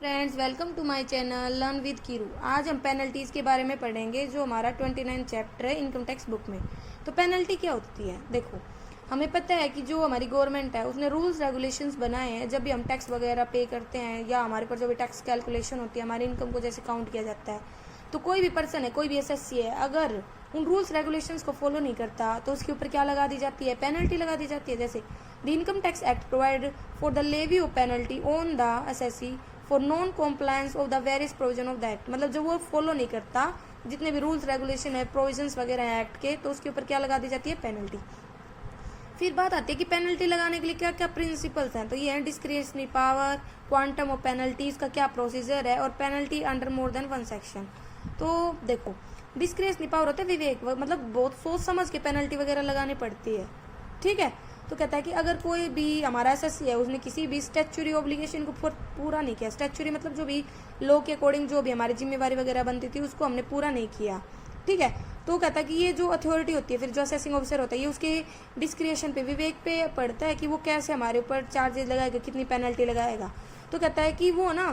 Friends, welcome to my channel learn with Keeru. आज हम penalties के बारे में पढ़ेंगे जो हमारा 29 चैप्टर है इनकम टैक्स बुक में। तो पेनल्टी क्या होती है? देखो, हमें पता है कि जो हमारी गवर्नमेंट है उसने रूल्स रेगुलेशंस बनाए हैं। जब भी हम टैक्स वगैरह पे करते हैं या हमारे पर जो भी टैक्स कैलकुलेशन होती है, हमारी इनकम को जैसे काउंट किया जाता है, तो कोई भी पर्सन है, कोई भी एसएससी है, अगर उन रूल्स रेगुलेशंस को फॉलो नहीं करता तो उसके ऊपर क्या लगा दी जाती है? पेनल्टी लगा दी जाती है। जैसे the income tax act provide for the levy of penalty on the assessee for non compliance of the various provision of the act. मतलब जब वो फॉलो नहीं करता जितने भी रूल्स रेगुलेशन है, प्रोविजंस वगैरह हैं एक्ट के, तो उसके ऊपर क्या लगा दी जाती है? पेनल्टी। फिर बात आती है कि पेनल्टी लगाने के लिए क्या क्या प्रिंसिपल्स हैं। तो ये है discretionary power, quantum of penalties का क्या प्रोसीजर है, और penalty under more than one section. तो देखो, डिस्क्रिशनरी पावर होता है विवेक, मतलब बहुत सोच समझ के पेनल्टी वगैरह लगानी पड़ती है। ठीक है, तो कहता है कि अगर कोई भी हमारा एसएससी है, उसने किसी भी स्टैच्यूरी ऑब्लिगेशन को पूरा नहीं किया, स्टैच्यूरी मतलब जो भी लॉ के अकॉर्डिंग जो भी हमारी जिम्मेवारी वगैरह बनती थी उसको हमने पूरा नहीं किया, ठीक है, तो कहता है कि ये जो अथॉरिटी होती है, फिर जो असेसिंग ऑफिसर होता है, ये उसके डिस्क्रिशन पे, विवेक पे पड़ता है कि वो कैसे हमारे ऊपर चार्जेस लगाएगा, कितनी पेनल्टी लगाएगा। तो कहता है कि वो ना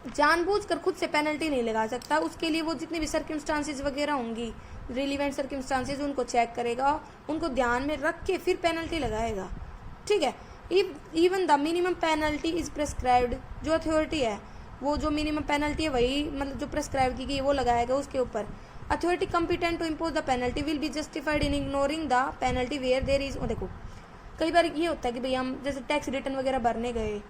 जानबूझकर खुद से पेनल्टी नहीं लगा सकता, उसके लिए वो जितनी भी सर्कमस्टांसेस वगैरह होंगी, रिलीवेंट सर्कमस्टांसेस, उनको चेक करेगा, उनको ध्यान में रख के फिर पेनल्टी लगाएगा। ठीक है, even the minimum penalty is prescribed. जो अथॉरिटी है वो जो मिनिमम पेनल्टी है वही मतलब जो प्रेस्क्राइब की गई वो लगाएगा उसके ऊपर। Authority competent to impose the penalty will be justified in ignoring the penalty where there is. देखो, कई बार ये होता है कि भाई हम जैसे टैक्स रिटर्न वगैरह भरने गए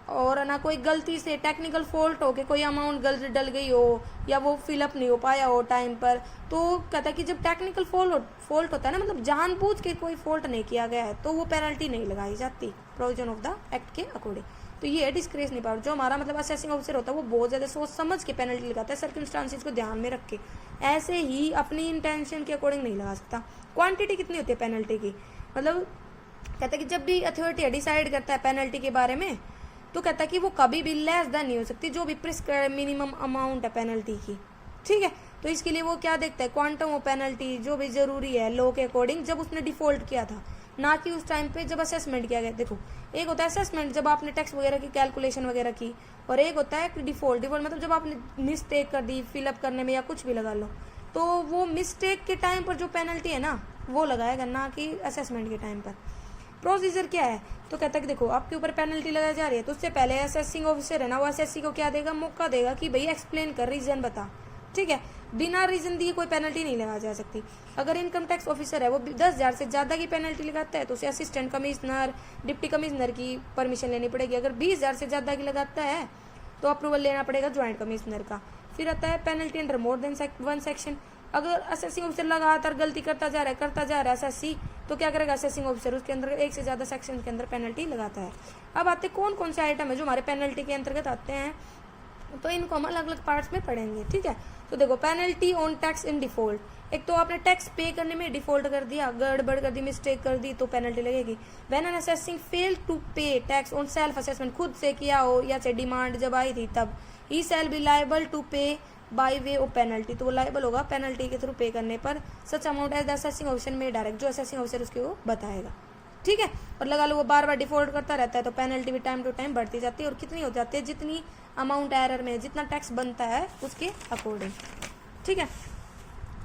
और ना कोई गलती से टेक्निकल फॉल्ट हो के कोई अमाउंट गलत डल गई हो या वो फिलअप नहीं हो पाया हो टाइम पर, तो कहता है कि जब टेक्निकल फॉल्ट होता है ना, मतलब जानबूझ के कोई फॉल्ट नहीं किया गया है, तो वो पेनल्टी नहीं लगाई जाती प्रोविजन ऑफ द एक्ट के अकॉर्डिंग। तो ये है डिस्क्रिशनरी पावर। जो हमारा मतलब असेसिंग ऑफिसर होता है वो बहुत ज़्यादा सोच समझ के पेनल्टी लगाता है, सर्कमस्टांसेस को ध्यान में रख के, ऐसे ही अपनी इंटेंशन के अकॉर्डिंग नहीं लगा सकता। क्वांटिटी कितनी होती है पेनल्टी की? मतलब कहता है कि जब भी अथॉरिटी डिसाइड करता है पेनल्टी के बारे में, तो कहता है कि वो कभी भी लेस देन नहीं हो सकती जो भी प्रिस्क्राइब मिनिमम अमाउंट है पेनल्टी की। ठीक है, तो इसके लिए वो क्या देखता है? क्वांटम ऑफ पेनल्टी जो भी जरूरी है लॉ के अकॉर्डिंग, जब उसने डिफॉल्ट किया था, ना कि उस टाइम पे जब असेसमेंट किया गया। देखो, एक होता है असेसमेंट जब आपने टैक्स वगैरह की कैलकुलेशन वगैरह की, और एक होता है डिफॉल्ट। डिफॉल्ट मतलब जब आपने मिस्टेक कर दी फिलअप करने में या कुछ भी लगा लो, तो वो मिस्टेक के टाइम पर जो पेनल्टी है ना वो लगाएगा, ना कि असेसमेंट के टाइम पर। प्रोसीजर क्या है? तो कहता है कि देखो, आपके ऊपर पेनल्टी लगाई जा रही है, तो उससे पहले असेसिंग ऑफिसर है ना, वो एसएससी को क्या देगा? मौका देगा कि भाई एक्सप्लेन कर, रीजन बता। ठीक है, बिना रीजन दिए कोई पेनल्टी नहीं लगाई जा सकती। अगर इनकम टैक्स ऑफिसर है वो 10,000 से ज़्यादा की पेनल्टी लगाता है तो उसे असिस्टेंट कमिश्नर, डिप्टी कमिश्नर की परमिशन लेनी पड़ेगी। अगर 20,000 से ज़्यादा की लगाता है तो अप्रूवल लेना पड़ेगा ज्वाइंट कमिश्नर का। फिर आता है penalty under more than one section. अगर असेसिंग ऑफिसर लगातार गलती करता जा रहा है एसएससी, तो क्या करेगा असेसिंग ऑफिसर? उसके अंदर एक से ज़्यादा सेक्शन के अंदर पेनल्टी लगाता है। अब आते कौन कौन से आइटम है जो हमारे पेनल्टी के अंतर्गत आते हैं, तो इनको हम अलग अलग पार्ट्स में पढ़ेंगे। ठीक है, तो देखो, penalty on tax in default. एक तो आपने टैक्स पे करने में डिफॉल्ट कर दिया, गड़बड़ कर दी, मिस्टेक कर दी, तो पेनल्टी लगेगी। When an assessing fail to pay tax on self assessment, खुद से किया हो या से डिमांड जब आई थी तब, ही शैल बी लायबल टू पे बाय वे ऑफ पेनल्टी। तो वो लायबल होगा पेनल्टी के थ्रू पे करने पर such amount as the assessing officer may direct, जो असेसिंग ऑफिसर उसके वो बताएगा। ठीक है, और लगा लो वो बार बार डिफॉल्ट करता रहता है तो पेनल्टी भी टाइम टू टाइम बढ़ती जाती है, और कितनी हो जाती है? जितनी अमाउंट एरर में, जितना टैक्स बनता है उसके अकॉर्डिंग। ठीक है,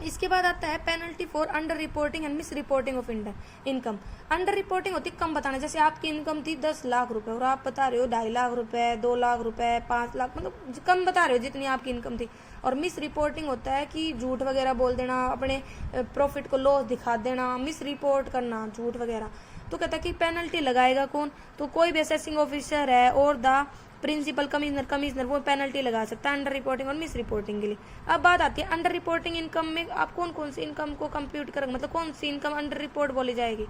इसके बाद आता है penalty for under reporting and miss reporting of income. Under reporting होती है कम बताना। जैसे आपकी इनकम थी 10 लाख रुपए और आप बता रहे हो 2.5 लाख रुपए, 2 लाख रुपए, 5 लाख, मतलब कम बता रहे हो जितनी आपकी इनकम थी। और मिस रिपोर्टिंग होता है कि झूठ वगैरह बोल देना, अपने प्रॉफिट को लॉस दिखा देना, मिस रिपोर्ट करना, झूठ वगैरह। तो कहता है कि पेनल्टी लगाएगा कौन? तो कोई भी असेसिंग ऑफिसर है और द प्रिंसिपल कमिश्नर वो पेनल्टी लगा सकता है अंडर रिपोर्टिंग और मिस रिपोर्टिंग के लिए। अब बात आती है अंडर रिपोर्टिंग इनकम में आप कौन कौन सी इनकम को कंप्यूट करेंगे, मतलब कौन सी इनकम अंडर रिपोर्ट बोली जाएगी।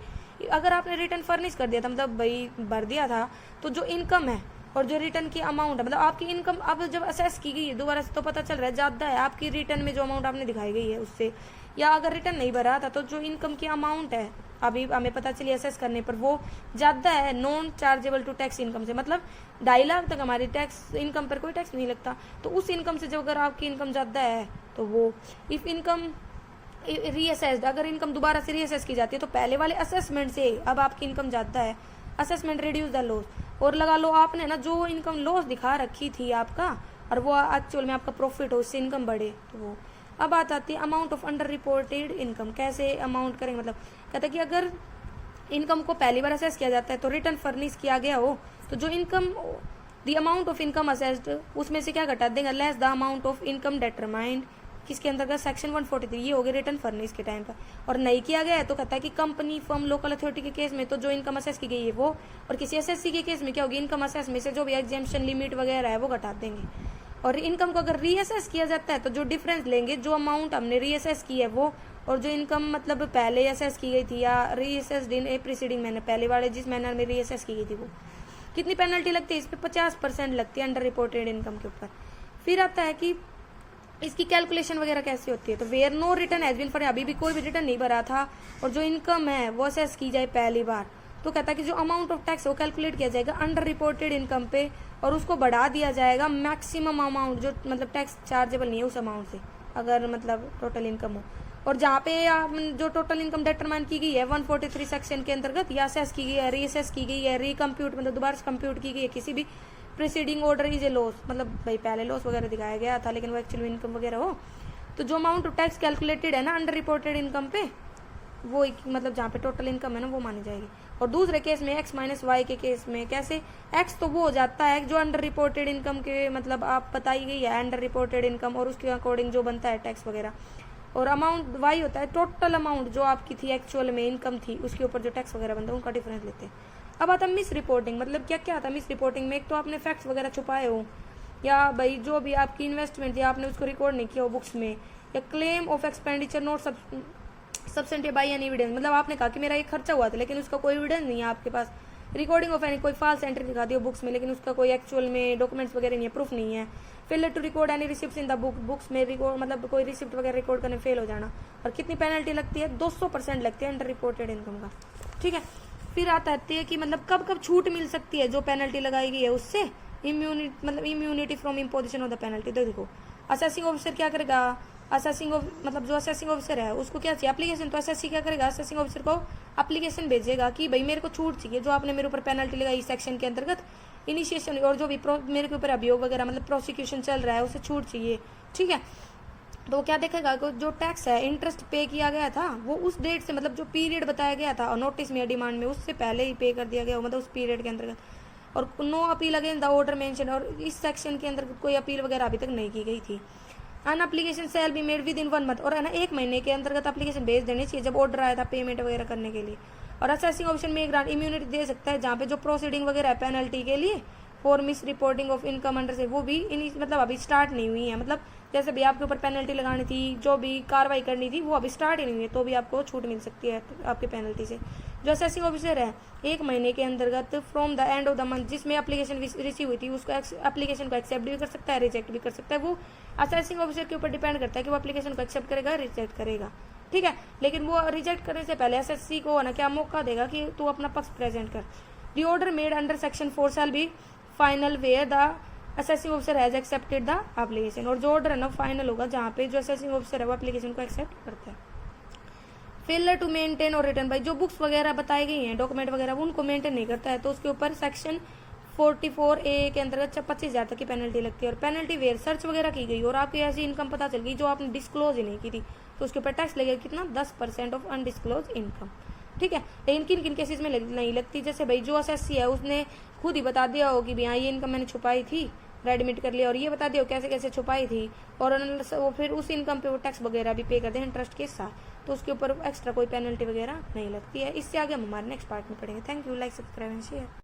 अगर आपने रिटर्न फर्निश कर दिया था, मतलब भाई भर दिया था, तो जो इनकम है और जो रिटर्न की अमाउंट है, मतलब आपकी इनकम अब जब असेस की गई है दोबारा से, तो पता चल रहा है ज़्यादा है आपकी रिटर्न में जो अमाउंट आपने दिखाई गई है उससे, या अगर रिटर्न नहीं भरा था तो जो इनकम की अमाउंट है अभी हमें पता चली असेस करने पर वो ज़्यादा है non chargeable to tax income से, मतलब 2.5 लाख तक हमारी टैक्स इनकम पर कोई टैक्स नहीं लगता, तो उस इनकम से जब अगर आपकी इनकम ज़्यादा है तो वो इफ़ इनकम रीअसेस्ड, अगर इनकम दोबारा से रीअसेस की जाती है तो पहले वाले असेसमेंट से अब आपकी इनकम ज़्यादा है, असेसमेंट रिड्यूस द लॉस, और लगा लो आपने ना जो इनकम लॉस दिखा रखी थी आपका और वो एक्चुअल में आपका प्रॉफिट हो, उससे इनकम बढ़े तो वो। अब बात आती है amount of under reported income, कैसे अमाउंट करेंगे। मतलब कहता है कि अगर इनकम को पहली बार असेस किया जाता है तो रिटर्न फर्निश किया गया हो तो जो income the amount of income assessed उसमें से क्या घटा देंगे, less the amount of income determined किसके अंतर्गत, सेक्शन 143, ये हो गया रिटर्न फर्निश के टाइम पर। और नहीं किया गया है तो कहता है कि कंपनी फर्म लोकल अथॉरिटी के केस में तो जो इनकम असेस की गई है वो, और किसी एसएससी के केस में क्या होगी, इनकम असेस में से जो भी एग्जेम्पशन लिमिट वगैरह है वो घटा देंगे। और इनकम को अगर रीअसेस किया जाता है तो जो डिफरेंस लेंगे, जो अमाउंट हमने रीअसेस की है वो और जो इनकम मतलब पहले असेस की गई थी या रीअसेस्ड इन ए प्रीसीडिंग मैनर, पहले वाले जिस मैनर में रीअसेस की गई थी वो, कितनी पेनल्टी लगती है इस पर, 50% लगती है अंडर रिपोर्टेड इनकम के ऊपर। फिर आता है कि इसकी कैलकुलेशन वगैरह कैसे होती है। तो where no return has been for, अभी भी कोई भी रिटर्न नहीं भरा था और जो इनकम है वो असेस की जाए पहली बार, तो कहता है कि जो अमाउंट ऑफ टैक्स वो कैलकुलेट किया जाएगा अंडर रिपोर्टेड इनकम पे और उसको बढ़ा दिया जाएगा मैक्सिमम अमाउंट जो मतलब टैक्स चार्जेबल नहीं है उस अमाउंट से, अगर मतलब टोटल इनकम हो। और जहाँ पे जो टोटल इनकम डिटरमाइन की गई है 143 सेक्शन के अंतर्गत या असेस की गई है, रीअसेस की गई है, रिकम्प्यूट मतलब दोबारा से कंप्यूट की गई है, किसी भी preceding order is a loss, मतलब भाई पहले लॉस वगैरह दिखाया गया था लेकिन वो एक्चुअली इनकम वगैरह हो, तो जो अमाउंट ऑफ टैक्स कैलकुलेटेड है ना अंडर रिपोर्टेड इनकम पे वो मतलब जहाँ पे टोटल इनकम है ना वो मानी जाएगी। और दूसरे केस में एक्स माइनस वाई के केस में कैसे, एक्स तो वो हो जाता है जो अंडर रिपोर्टेड इनकम के मतलब आप बताई गई है अंडर रिपोर्टेड इनकम और उसके अकॉर्डिंग जो बनता है टैक्स वगैरह, और अमाउंट वाई होता है टोटल अमाउंट जो आपकी थी एक्चुअल में इनकम थी उसके ऊपर जो टैक्स वगैरह बनता है उनका डिफरेंस लेते हैं। अब आता है मिस रिपोर्टिंग, मतलब क्या क्या आता है मिस रिपोर्टिंग में, एक तो आपने फैक्ट्स वगैरह छुपाए हो या भाई जो भी आपकी इन्वेस्टमेंट थी आपने उसको रिकॉर्ड नहीं किया हो बुक्स में, या claim of expenditure not substantive by any evidence, मतलब आपने कहा कि मेरा ये खर्चा हुआ था लेकिन उसका कोई एविडेंस नहीं है आपके पास, रिकॉर्डिंग ऑफ एनी कोई फॉल्स एंट्री दिखा दी हो बुक्स में लेकिन उसका कोई एक्चुअल में डॉक्यूमेंट्स वगैरह नहीं है, प्रूफ नहीं है। Failure to record any receipt in the books में रिकॉर्ड मतलब कोई रिसिप्ट वगैरह रिकॉर्ड करने फेल हो जाना। और कितनी पेनल्टी लगती है, 200% लगती है अंडर रिपोर्टेड इनकम का। ठीक है, फिर आता है कि मतलब कब कब छूट मिल सकती है जो पेनल्टी लगाई गई है उससे, इम्यूनिटी मतलब immunity from imposition of the penalty. तो देखो असेसिंग ऑफिसर क्या करेगा, असेसिंग मतलब जो असेसिंग ऑफिसर है उसको क्या चाहिए एप्लीकेशन, तो असेसी क्या करेगा, असेसिंग ऑफिसर को एप्लीकेशन भेजेगा कि भाई मेरे को छूट चाहिए जो आपने मेरे ऊपर पेनल्टी लगाई इस सेक्शन के अंतर्गत, इनिशिएशन और जो भी मेरे के ऊपर अभियोग वगैरह मतलब प्रोसिक्यूशन चल रहा है उसे छूट चाहिए। ठीक है, तो वो क्या देखेगा कि जो टैक्स है इंटरेस्ट पे किया गया था वो उस डेट से मतलब जो पीरियड बताया गया था और नोटिस में या डिमांड में उससे पहले ही पे कर दिया गया मतलब उस पीरियड के अंतर्गत। और no appeal against the order mention, और इस सेक्शन के अंदर कोई अपील वगैरह अभी तक नहीं की गई थी। An application shall be made within 1 month, और है ना 1 महीने के अंतर्गत एप्लीकेशन भेज देनी चाहिए जब ऑर्डर आया था पेमेंट वगैरह करने के लिए। और असेसिंग ऑप्शन में एक ग्रांट इम्यूनिटी दे सकता है जहाँ पे जो प्रोसीडिंग वगैरह है पेनल्टी के लिए for miss reporting of income under से, वो भी मतलब अभी स्टार्ट नहीं हुई है, मतलब जैसे भी आपके ऊपर पेनल्टी लगानी थी जो भी कार्रवाई करनी थी वो अभी स्टार्ट ही नहीं हुई है तो भी आपको छूट मिल सकती है आपके पेनल्टी से। जो असेसिंग ऑफिसर है 1 महीने के अंतर्गत from the end of the month जिसमें एप्लीकेशन रिसीव हुई थी उसको एप्लीकेशन को एक्सेप्ट भी कर सकता है रिजेक्ट भी कर सकता है, वो असेसिंग ऑफिसर के ऊपर डिपेंड करता है कि वो एप्लीकेशन को एक्सेप्ट करेगा रिजेक्ट करेगा। ठीक है, लेकिन वो रिजेक्ट करने से पहले एसएससी को ना क्या मौका देगा कि तू अपना पक्ष प्रेजेंट कर। The order made under section 4 shall be final where the assessing officer has accepted the application, और जो ऑर्डर है ना फाइनल होगा जहाँ पे जो असेसिंग ऑफिसर है वो एप्लीकेशन को एक्सेप्ट करता है। फेलियर टू मेंटेन और रिटर्न, भाई जो बुक्स वगैरह बताई गई हैं डॉक्यूमेंट वगैरह उनको मेंटेन नहीं करता है तो उसके ऊपर सेक्शन 44A के अंतर्गत 25,000 तक की पेनल्टी लगती है। और पेनल्टी वेयर सर्च वगैरह की गई और आपकी ऐसी इनकम पता चल गई जो आपने डिस्क्लोज ही नहीं की थी तो उसके ऊपर टैक्स लगेगा कितना, 10% ऑफ अनडिस्क्लोज इनकम। ठीक है, लेकिन किन किन केसेस में नहीं लगती, जैसे भाई जो असेसी है उसने खुद ही बता दिया हो कि भाई हाँ ये इनकम मैंने छुपाई थी, एडमिट कर लिया और ये बता दिया कैसे कैसे छुपाई थी, और वो फिर उस इनकम पे वो टैक्स वगैरह भी पे करते हैं इंटरेस्ट के साथ, तो उसके ऊपर एक्स्ट्रा कोई पेनल्टी वगैरह नहीं लगती है। इससे आगे हम हमारे नेक्स्ट पार्ट में पढ़ेंगे। Thank you, like subscribe and share.